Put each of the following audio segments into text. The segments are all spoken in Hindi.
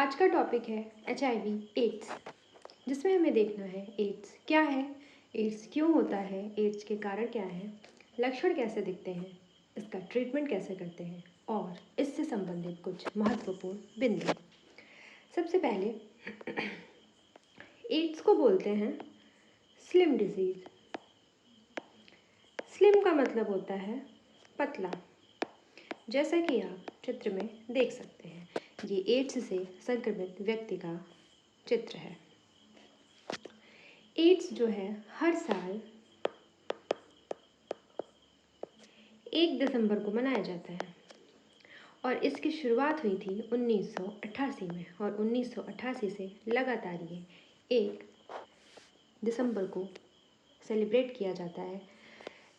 आज का टॉपिक है HIV एड्स, जिसमें हमें देखना है एड्स क्या है, एड्स क्यों होता है, एड्स के कारण क्या हैं, लक्षण कैसे दिखते हैं, इसका ट्रीटमेंट कैसे करते हैं और इससे संबंधित कुछ महत्वपूर्ण बिंदु। सबसे पहले एड्स को बोलते हैं स्लिम डिजीज़। स्लिम का मतलब होता है पतला, जैसा कि आप चित्र में देख सकते हैं। ये एड्स से संक्रमित व्यक्ति का चित्र है। एड्स जो है हर साल 1 दिसंबर को मनाया जाता है और इसकी शुरुआत हुई थी 1988 में और 1988 से लगातार ये 1 दिसंबर को सेलिब्रेट किया जाता है।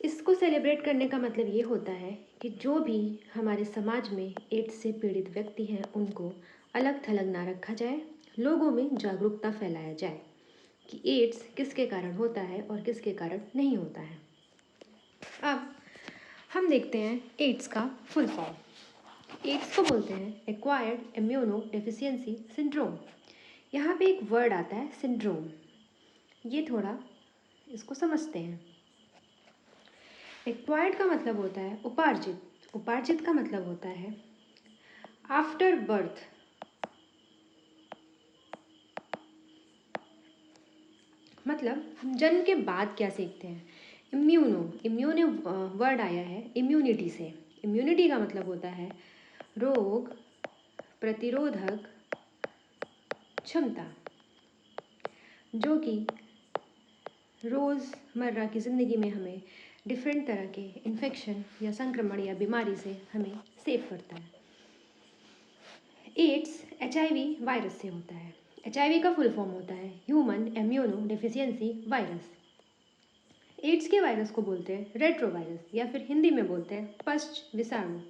इसको सेलिब्रेट करने का मतलब ये होता है कि जो भी हमारे समाज में एड्स से पीड़ित व्यक्ति हैं उनको अलग थलग ना रखा जाए, लोगों में जागरूकता फैलाया जाए कि एड्स किसके कारण होता है और किसके कारण नहीं होता है। अब हम देखते हैं एड्स का फुल फॉर्म। एड्स को बोलते हैं एक्वायर्ड इम्यूनो डेफिशिएंसी सिंड्रोम। यहाँ पे एक वर्ड आता है सिंड्रोम, ये थोड़ा इसको समझते हैं। एक्वायर्ड का मतलब होता है उपार्जित, उपार्जित का मतलब होता है आफ्टर बर्थ। मतलब हम जन्म के बाद क्या सीखते हैं। इम्यूनो वर्ड आया है इम्यूनिटी से। इम्यूनिटी का मतलब होता है रोग प्रतिरोधक क्षमता, जो कि रोज़मर्रा की ज़िंदगी में हमें डिफरेंट तरह के इन्फेक्शन या संक्रमण या बीमारी से हमें सेव करता है। एड्स HIV वायरस से होता है। HIV का फुल फॉर्म होता है human immunodeficiency virus. AIDS के वायरस को बोलते हैं रेट्रोवायरस या फिर हिंदी में बोलते हैं पश्च विषाणु।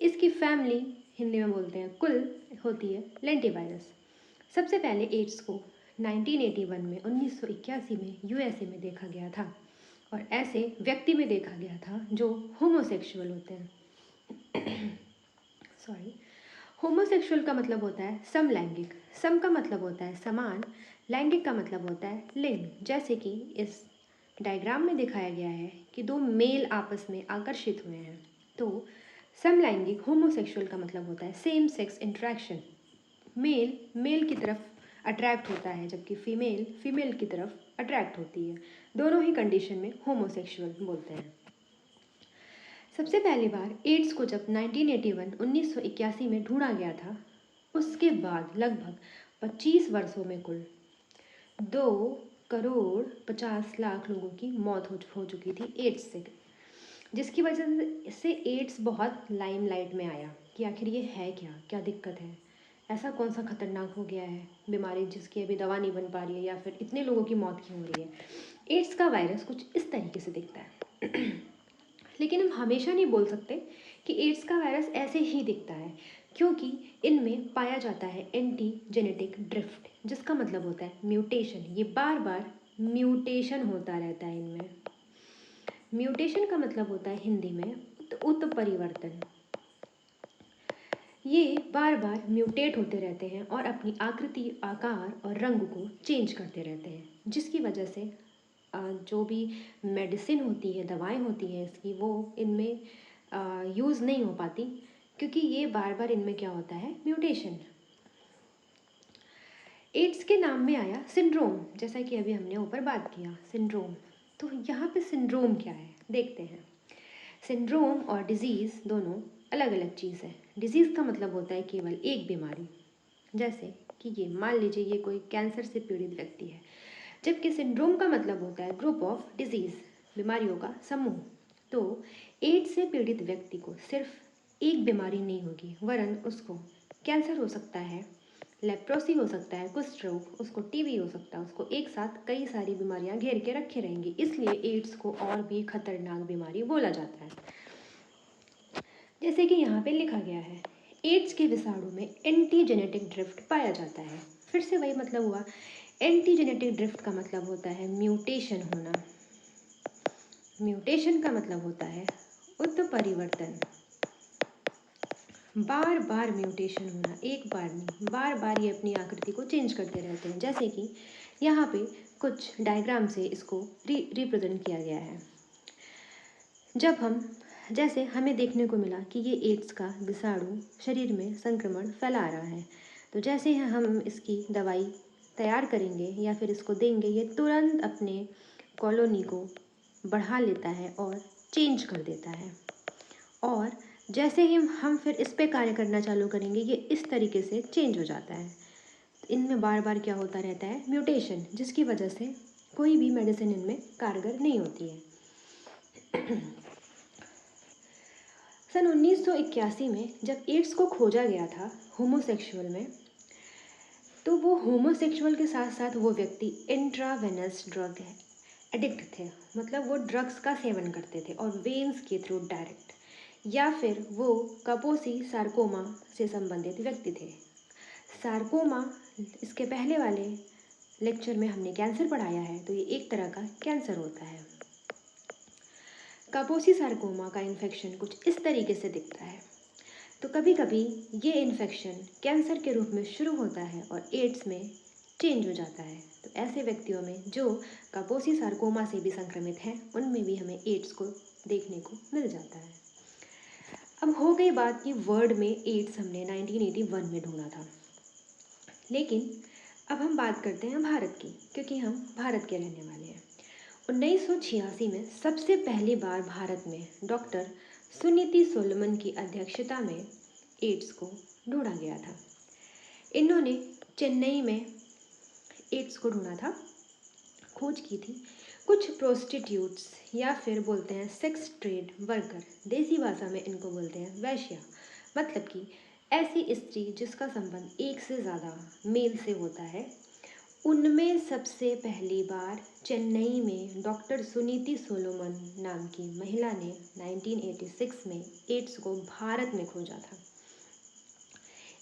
इसकी फैमिली हिंदी में बोलते हैं कुल होती है लेंटिवायरस। सबसे पहले एड्स को 1981 में 1981 में USA में देखा गया था और ऐसे व्यक्ति में देखा गया था जो होमोसेक्सुअल होते हैं। सॉरी, होमोसेक्सुअल का मतलब होता है समलैंगिक। सम का मतलब होता है समान, लैंगिक का मतलब होता है लिंग। जैसे कि इस डायग्राम में दिखाया गया है कि दो मेल आपस में आकर्षित हुए हैं, तो समलैंगिक होमोसेक्सुअल का मतलब होता है same sex interaction. Male male की तरफ अट्रैक्ट होता है जबकि फीमेल फीमेल की तरफ अट्रैक्ट होती है। दोनों ही कंडीशन में होमोसेक्सुअल बोलते हैं। सबसे पहली बार एड्स को जब 1981 में ढूंढा गया था, उसके बाद लगभग 25 वर्षों में कुल 2,50,00,000 लोगों की मौत हो चुकी थी एड्स से, जिसकी वजह से एड्स बहुत लाइमलाइट में आया कि आखिर ये है क्या, क्या दिक्कत है, ऐसा कौन सा खतरनाक हो गया है बीमारी जिसकी अभी दवा नहीं बन पा रही है या फिर इतने लोगों की मौत क्यों हो रही है। एड्स का वायरस कुछ इस तरीके से दिखता है। लेकिन हम हमेशा नहीं बोल सकते कि एड्स का वायरस ऐसे ही दिखता है, क्योंकि इनमें पाया जाता है एंटी जेनेटिक ड्रिफ्ट, जिसका मतलब होता है म्यूटेशन। ये बार बार म्यूटेशन होता रहता है इनमें। म्यूटेशन का मतलब होता है हिंदी में उत्परिवर्तन। ये बार बार म्यूटेट होते रहते हैं और अपनी आकृति, आकार और रंग को चेंज करते रहते हैं, जिसकी वजह से जो भी मेडिसिन होती है, दवाएं होती हैं इसकी, वो इनमें यूज़ नहीं हो पाती, क्योंकि ये बार बार इनमें क्या होता है म्यूटेशन। एड्स के नाम में आया सिंड्रोम, जैसा कि अभी हमने ऊपर बात किया सिंड्रोम। तो यहाँ पे सिंड्रोम क्या है देखते हैं। सिंड्रोम और डिजीज़ दोनों अलग अलग चीज़ है। डिजीज़ का मतलब होता है केवल एक बीमारी, जैसे कि ये मान लीजिए ये कोई कैंसर से पीड़ित व्यक्ति है, जबकि सिंड्रोम का मतलब होता है ग्रुप ऑफ डिजीज़, बीमारियों का समूह। तो एड्स से पीड़ित व्यक्ति को सिर्फ एक बीमारी नहीं होगी, वरन उसको कैंसर हो सकता है, लेप्रोसी हो सकता है, कुष्ठ रोग, उसको टीबी हो सकता है, उसको एक साथ कई सारी बीमारियां घेर के रखे रहेंगी। इसलिए एड्स को और भी खतरनाक बीमारी बोला जाता है। जैसे कि यहाँ पे लिखा गया है, एड्स के विषाणु में एंटी जेनेटिक ड्रिफ्ट पाया जाता है। फिर से वही मतलब हुआ, एंटी जेनेटिक ड्रिफ्ट का मतलब होता है म्यूटेशन होना। म्यूटेशन का मतलब होता है उत्परिवर्तन। बार बार म्यूटेशन होना, एक बार नहीं, बार बार ये अपनी आकृति को चेंज करते रहते हैं। जैसे कि यहाँ पे कुछ डायग्राम से इसको रिप्रेजेंट किया गया है। जब हम जैसे हमें देखने को मिला कि ये एड्स का विषाणु शरीर में संक्रमण फैला रहा है, तो जैसे हम इसकी दवाई तैयार करेंगे या फिर इसको देंगे, ये तुरंत अपने कॉलोनी को बढ़ा लेता है और चेंज कर देता है। और जैसे ही हम फिर इस पे कार्य करना चालू करेंगे, ये इस तरीके से चेंज हो जाता है। इनमें बार बार क्या होता रहता है, म्यूटेशन, जिसकी वजह से कोई भी मेडिसिन इनमें कारगर नहीं होती है। सन 1981 में जब एड्स को खोजा गया था होमोसेक्सुअल में, तो वो होमोसेक्सुअल के साथ साथ वो व्यक्ति इंट्रावेनस ड्रग एडिक्ट थे, मतलब वो ड्रग्स का सेवन करते थे और वेन्स के थ्रू डायरेक्ट, या फिर वो कापोसी सार्कोमा से संबंधित व्यक्ति थे। सार्कोमा, इसके पहले वाले लेक्चर में हमने कैंसर पढ़ाया है, तो ये एक तरह का कैंसर होता है। कापोसी सार्कोमा का इन्फेक्शन कुछ इस तरीके से दिखता है। तो कभी कभी ये इन्फेक्शन कैंसर के रूप में शुरू होता है और एड्स में चेंज हो जाता है। तो ऐसे व्यक्तियों में जो कापोसी सार्कोमा से भी संक्रमित हैं, उनमें भी हमें एड्स को देखने को मिल जाता है। अब हो गई बात कि वर्ल्ड में एड्स हमने 1981 में ढूंढा था, लेकिन अब हम बात करते हैं भारत की, क्योंकि हम भारत के रहने वाले हैं। 1986 में सबसे पहली बार भारत में डॉक्टर सुनीति सोलोमन की अध्यक्षता में एड्स को ढूंढा गया था। इन्होंने चेन्नई में एड्स को ढूंढा था, खोज की थी। कुछ प्रोस्टिट्यूट्स या फिर बोलते हैं सेक्स ट्रेड वर्कर, देसी भाषा में इनको बोलते हैं वैश्या, मतलब कि ऐसी स्त्री जिसका संबंध एक से ज़्यादा मेल से होता है, उनमें सबसे पहली बार चेन्नई में डॉक्टर सुनीति सोलोमन नाम की महिला ने 1986 में एड्स को भारत में खोजा था।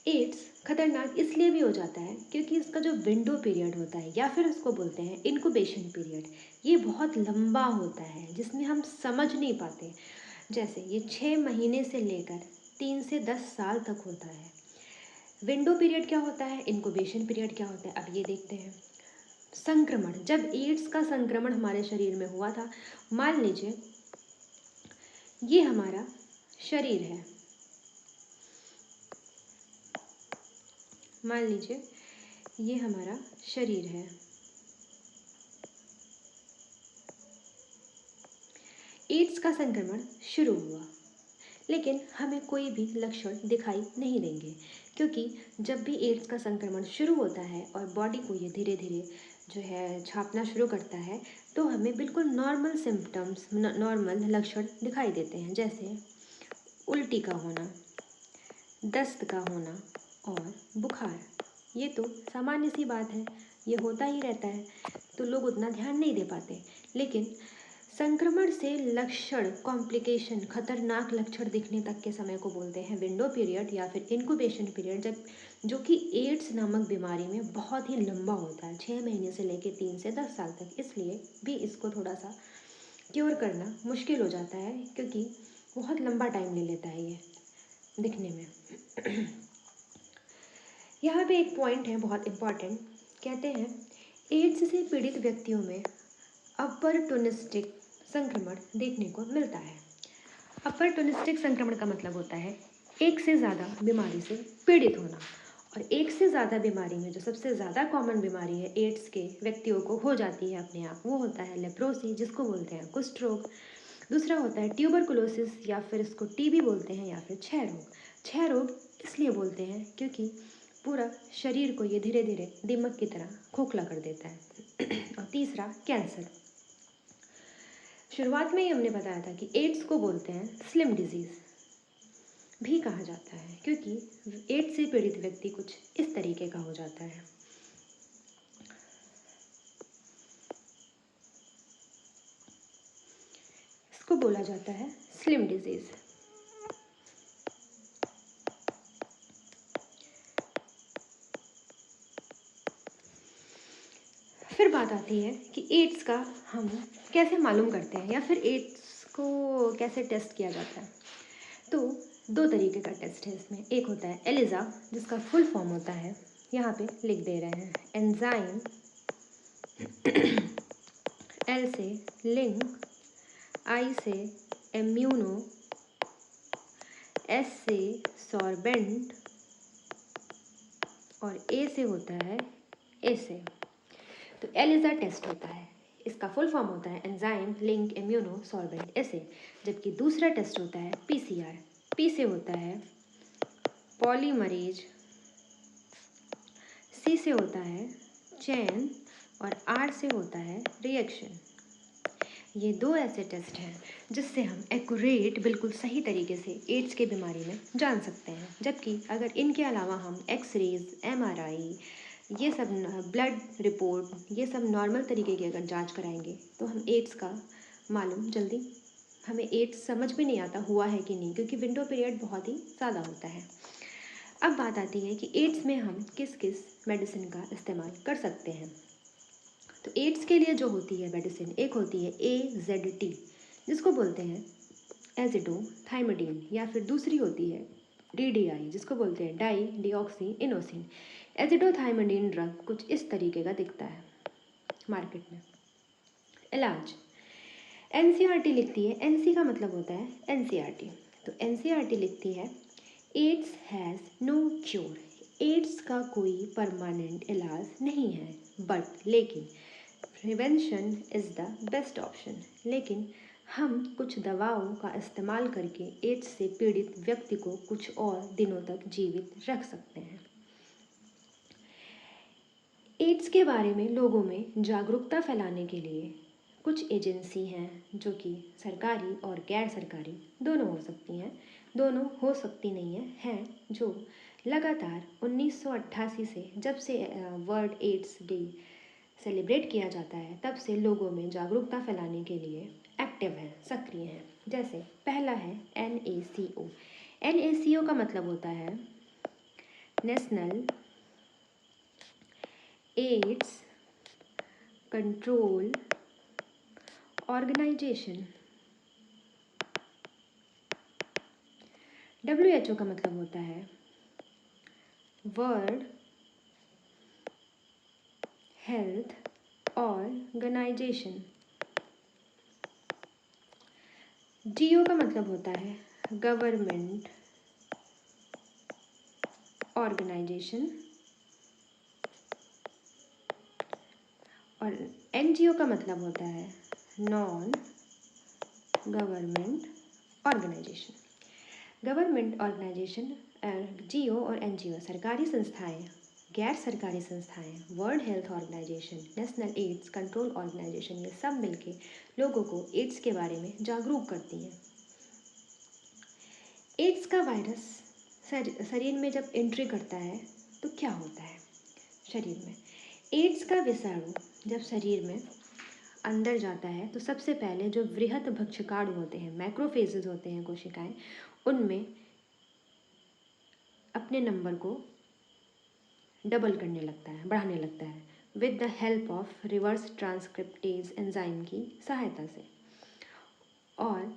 एड्स खतरनाक इसलिए भी हो जाता है क्योंकि इसका जो विंडो पीरियड होता है, या फिर उसको बोलते हैं इनक्यूबेशन पीरियड, ये बहुत लंबा होता है, जिसमें हम समझ नहीं पाते। जैसे ये 6 महीने से लेकर 3 से 10 साल तक होता है। विंडो पीरियड क्या होता है, इनक्यूबेशन पीरियड क्या होता है, अब ये देखते हैं। संक्रमण, जब एड्स का संक्रमण हमारे शरीर में हुआ था, मान लीजिए ये हमारा शरीर है, मान लीजिए ये हमारा शरीर है। एड्स का संक्रमण शुरू हुआ, लेकिन हमें कोई भी लक्षण दिखाई नहीं देंगे, क्योंकि जब भी एड्स का संक्रमण शुरू होता है और बॉडी को ये धीरे धीरे जो है छापना शुरू करता है, तो हमें बिल्कुल नॉर्मल सिम्टम्स, नॉर्मल लक्षण दिखाई देते हैं, जैसे उल्टी का होना, दस्त का होना और बुखार। ये तो सामान्य सी बात है, ये होता ही रहता है, तो लोग उतना ध्यान नहीं दे पाते। लेकिन संक्रमण से लक्षण, कॉम्प्लिकेशन, खतरनाक लक्षण दिखने तक के समय को बोलते हैं विंडो पीरियड या फिर इनक्यूबेशन पीरियड, जब जो कि एड्स नामक बीमारी में बहुत ही लंबा होता है, 6 महीने से लेकर 3 से 10 साल तक। इसलिए भी इसको थोड़ा सा क्योर करना मुश्किल हो जाता है, क्योंकि बहुत लंबा टाइम ले लेता है ये दिखने में। यहाँ पे एक पॉइंट है बहुत इम्पॉर्टेंट, कहते हैं एड्स से पीड़ित व्यक्तियों में अपॉर्चुनिस्टिक संक्रमण देखने को मिलता है। अपॉर्चुनिस्टिक संक्रमण का मतलब होता है एक से ज़्यादा बीमारी से पीड़ित होना, और एक से ज़्यादा बीमारी में जो सबसे ज़्यादा कॉमन बीमारी है एड्स के व्यक्तियों को हो जाती है अपने आप, वो होता है लेप्रोसी, जिसको बोलते हैं कुष्ठ रोग। दूसरा होता है ट्यूबरकुलोसिस, या फिर इसको टीबी बोलते हैं, या फिर क्षय रोग। क्षय रोग इसलिए बोलते हैं क्योंकि पूरा शरीर को ये धीरे धीरे दीमक की तरह खोखला कर देता है। और तीसरा कैंसर। शुरुआत में ही हमने बताया था कि एड्स को बोलते हैं स्लिम डिजीज़ भी कहा जाता है, क्योंकि एड्स से पीड़ित व्यक्ति कुछ इस तरीके का हो जाता है। इसको बोला जाता है स्लिम डिजीज़। फिर बात आती है कि एड्स का हम कैसे मालूम करते हैं, या फिर एड्स को कैसे टेस्ट किया जाता है। तो दो तरीके का टेस्ट है इसमें। एक होता है एलिजा, जिसका फुल फॉर्म होता है, यहाँ पे लिख दे रहे हैं, एंजाइम, एल से लिंक, आई से इम्यूनो, एस से सॉर्बेंट और ए से होता है एसे। तो एलिजा टेस्ट होता है, इसका फुल फॉर्म होता है एंजाइम लिंक इम्यूनो सॉर्बेंट एसे। जबकि दूसरा टेस्ट होता है पीसीआर, पी से होता है पॉलीमरेज, सी से होता है चेन और आर से होता है रिएक्शन। ये दो ऐसे टेस्ट हैं जिससे हम एक्यूरेट, बिल्कुल सही तरीके से एड्स के बीमारी में जान सकते हैं। जबकि अगर इनके अलावा हम एक्सरेज, एमआरआई, ये सब ब्लड रिपोर्ट, ये सब नॉर्मल तरीके की अगर जांच कराएंगे तो हम एड्स का मालूम जल्दी, हमें एड्स समझ भी नहीं आता हुआ है कि नहीं, क्योंकि विंडो पीरियड बहुत ही ज़्यादा होता है। अब बात आती है कि एड्स में हम किस किस मेडिसिन का इस्तेमाल कर सकते हैं। तो एड्स के लिए जो होती है मेडिसिन, एक होती है AZT, जिसको बोलते हैं एजिडोथाइमोडिन, या फिर दूसरी होती है DDI, जिसको बोलते हैं डाई डिऑक्सी इनोसिन। एजिडोथाइमोडिन ड्रग कुछ इस तरीके का दिखता है मार्केट में। इलाज, NCERT लिखती है, NC का मतलब होता है NCERT, तो NCERT लिखती है AIDS has no cure, AIDS का कोई परमानेंट इलाज नहीं है, बट लेकिन prevention is the best option, लेकिन हम कुछ दवाओं का इस्तेमाल करके एड्स से पीड़ित व्यक्ति को कुछ और दिनों तक जीवित रख सकते हैं। एड्स के बारे में लोगों में जागरूकता फैलाने के लिए कुछ एजेंसी हैं जो कि सरकारी और गैर सरकारी दोनों हो सकती हैं, दोनों हो सकती नहीं हैं, जो लगातार 1988 से, जब से वर्ल्ड एड्स डे सेलिब्रेट किया जाता है, तब से लोगों में जागरूकता फैलाने के लिए एक्टिव हैं, सक्रिय हैं। जैसे पहला है NACO। NACO का मतलब होता है national AIDS control organisation. WHO का मतलब होता है वर्ल्ड हेल्थ ऑर्गेनाइजेशन। GO का मतलब होता है गवर्नमेंट ऑर्गेनाइजेशन। और NGO का मतलब होता है non government organisation. Government organisation, GO और NGO सरकारी संस्थाएं, गैर सरकारी संस्थाएं, world health organisation, national AIDS control organisation, ये सब मिलके लोगों को एड्स के बारे में जागरूक करती हैं। एड्स का वायरस शरीर में जब एंट्री करता है तो क्या होता है शरीर में? एड्स का विषाणु जब शरीर में अंदर जाता है तो सबसे पहले जो वृहत भक्षकाणु होते हैं, मैक्रोफेजेस होते हैं कोशिकाएं, उनमें अपने नंबर को डबल करने लगता है, बढ़ाने लगता है, with the help of reverse transcriptase enzyme की सहायता से। और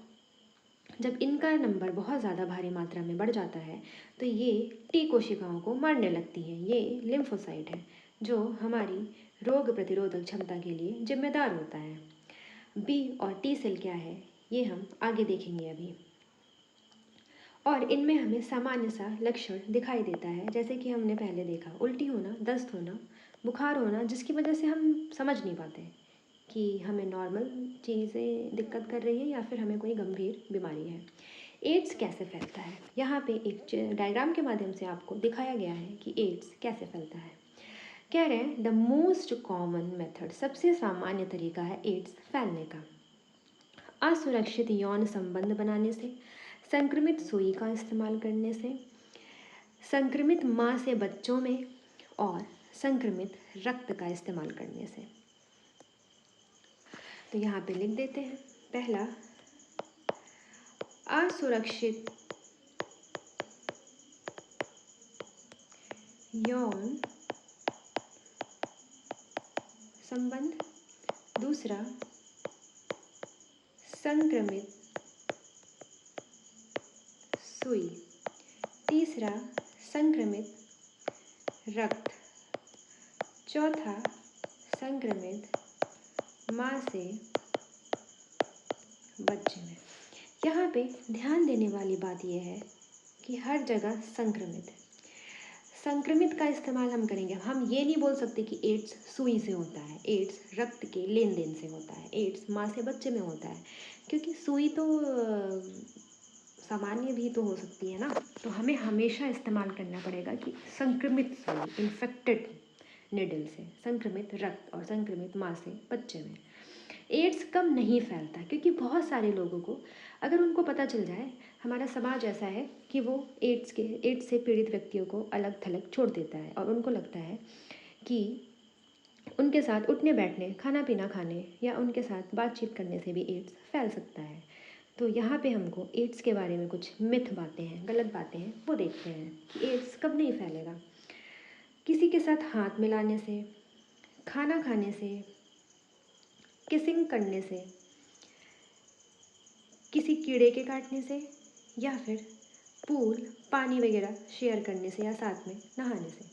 जब इनका नंबर बहुत ज़्यादा भारी मात्रा में बढ़ जाता है तो ये टी कोशिकाओं को मारने लगती हैं। ये लिम्फोसाइट है जो हमारी रोग प्रतिरोधक क्षमता के लिए जिम्मेदार होता है। बी और टी सेल क्या है ये हम आगे देखेंगे अभी। और इनमें हमें सामान्य सा लक्षण दिखाई देता है, जैसे कि हमने पहले देखा, उल्टी होना, दस्त होना, बुखार होना, जिसकी वजह से हम समझ नहीं पाते कि हमें नॉर्मल चीज़ें दिक्कत कर रही है या फिर हमें कोई गंभीर बीमारी है। एड्स कैसे फैलता है, यहाँ पे एक डायग्राम के माध्यम से आपको दिखाया गया है कि एड्स कैसे फैलता है। कह रहे हैं द मोस्ट कॉमन मेथड, सबसे सामान्य तरीका है एड्स फैलने का असुरक्षित यौन संबंध बनाने से, संक्रमित सुई का इस्तेमाल करने से, संक्रमित माँ से बच्चों में, और संक्रमित रक्त का इस्तेमाल करने से। तो यहाँ पे लिख देते हैं, पहला असुरक्षित यौन संबंध, दूसरा संक्रमित सुई। तीसरा, संक्रमित रक्त। चौथा, संक्रमित माँ से बच्चे में। यहाँ पे ध्यान देने वाली बात यह है कि हर जगह संक्रमित है। संक्रमित का इस्तेमाल हम करेंगे, हम ये नहीं बोल सकते कि एड्स सुई से होता है, एड्स रक्त के लेन देन से होता है, एड्स माँ से बच्चे में होता है, क्योंकि सुई तो सामान्य भी तो हो सकती है ना। तो हमें हमेशा इस्तेमाल करना पड़ेगा कि संक्रमित सुई, इन्फेक्टेड निडल से, संक्रमित रक्त और संक्रमित माँ से बच्चे में। एड्स कम नहीं फैलता क्योंकि बहुत सारे लोगों को अगर उनको पता चल जाए, हमारा समाज ऐसा है कि वो एड्स से पीड़ित व्यक्तियों को अलग थलग छोड़ देता है और उनको लगता है कि उनके साथ उठने बैठने, खाना पीना खाने या उनके साथ बातचीत करने से भी एड्स फैल सकता है। तो यहाँ पे हमको एड्स के बारे में कुछ मिथ बातें हैं, गलत बातें हैं, वो देखते हैं कि एड्स कब नहीं फैलेगा। किसी के साथ हाथ मिलाने से, खाना खाने से, किसिंग करने से, किसी कीड़े के काटने से, या फिर पूल, पानी वगैरह शेयर करने से या साथ में नहाने से,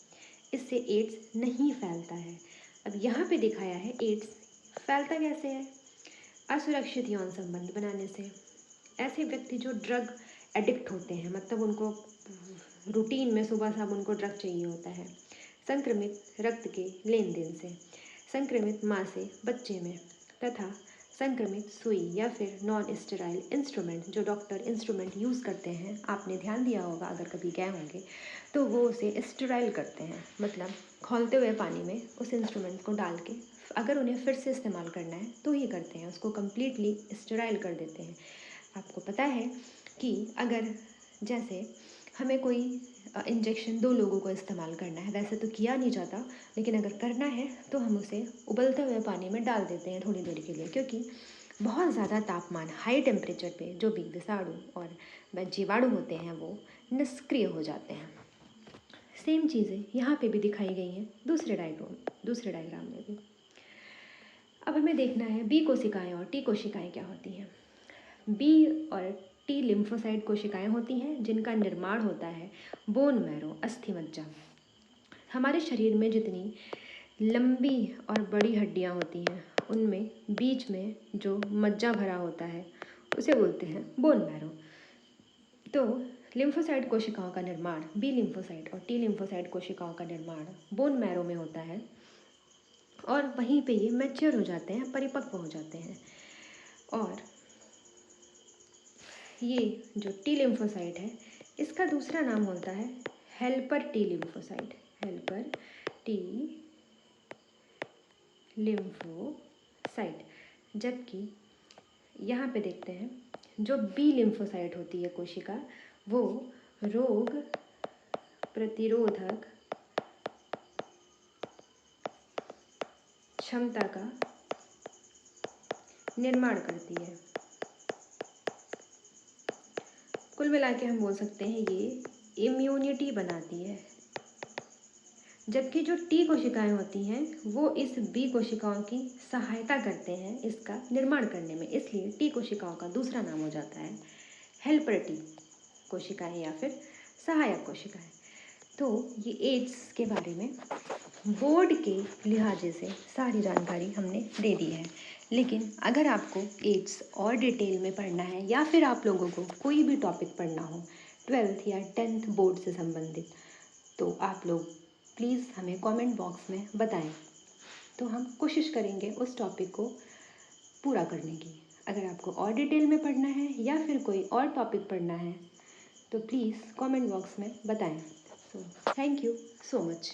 इससे एड्स नहीं फैलता है। अब यहाँ पे दिखाया है एड्स फैलता कैसे है। असुरक्षित यौन संबंध बनाने से, ऐसे व्यक्ति जो ड्रग एडिक्ट होते हैं, मतलब उनको रूटीन में सुबह शाम उनको ड्रग चाहिए होता है। संक्रमित रक्त के लेन देन से, संक्रमित माँ से बच्चे में, तथा संक्रमित सुई या फिर नॉन स्टेराइल इंस्ट्रूमेंट, जो डॉक्टर इंस्ट्रूमेंट यूज़ करते हैं, आपने ध्यान दिया होगा अगर कभी गए होंगे तो वो उसे स्टेराइल करते हैं, मतलब खौलते हुए पानी में उस इंस्ट्रूमेंट को डाल के अगर उन्हें फिर से इस्तेमाल करना है तो ही करते हैं, उसको कम्प्लीटली स्टेराइल कर देते हैं। आपको पता है कि अगर जैसे हमें कोई इंजेक्शन 2 लोगों को इस्तेमाल करना है, वैसे तो किया नहीं जाता, लेकिन अगर करना है तो हम उसे उबलते हुए पानी में डाल देते हैं थोड़ी देर के लिए, क्योंकि बहुत ज़्यादा तापमान, हाई टेम्परेचर पे जो भी विषाणु और जीवाणु होते हैं वो निष्क्रिय हो जाते हैं। सेम चीज़ें यहाँ पे भी दिखाई गई हैं दूसरे डायग्राम में भी। अब हमें देखना है बी कोशिकाएँ और टी कोशिकाएँ क्या होती हैं। बी और टी लिम्फोसाइट कोशिकाएं होती हैं जिनका निर्माण होता है बोन मैरो, अस्थि मज्जा। हमारे शरीर में जितनी लंबी और बड़ी हड्डियां होती हैं उनमें बीच में जो मज्जा भरा होता है उसे बोलते हैं बोन मैरो। तो लिम्फोसाइट कोशिकाओं का निर्माण, बी लिम्फोसाइट और टी लिम्फोसाइट कोशिकाओं का निर्माण बोन मैरो में होता है और वहीं पे ये मैच्योर हो जाते हैं, परिपक्व हो जाते हैं। और ये जो टी लिम्फोसाइट है इसका दूसरा नाम होता है helper T lymphocyte, helper T lymphocyte. जबकि यहाँ पे देखते हैं जो बी लिम्फोसाइट होती है कोशिका, वो रोग प्रतिरोधक क्षमता का निर्माण करती है। कुल मिला के हम बोल सकते हैं ये इम्यूनिटी बनाती है। जबकि जो टी कोशिकाएं होती हैं वो इस बी कोशिकाओं की सहायता करते हैं इसका निर्माण करने में, इसलिए टी कोशिकाओं का दूसरा नाम हो जाता है हेल्पर टी कोशिकाएं या फिर सहायक कोशिकाएं। तो ये एड्स के बारे में बोर्ड के लिहाजे से सारी जानकारी हमने दे दी है, लेकिन अगर आपको एड्स और डिटेल में पढ़ना है या फिर आप लोगों को कोई भी टॉपिक पढ़ना हो 12th या 10th बोर्ड से संबंधित, तो आप लोग प्लीज़ हमें कमेंट बॉक्स में बताएं, तो हम कोशिश करेंगे उस टॉपिक को पूरा करने की। अगर आपको और डिटेल में पढ़ना है या फिर कोई और टॉपिक पढ़ना है तो प्लीज़ कमेंट बॉक्स में बताएं। So thank you so much.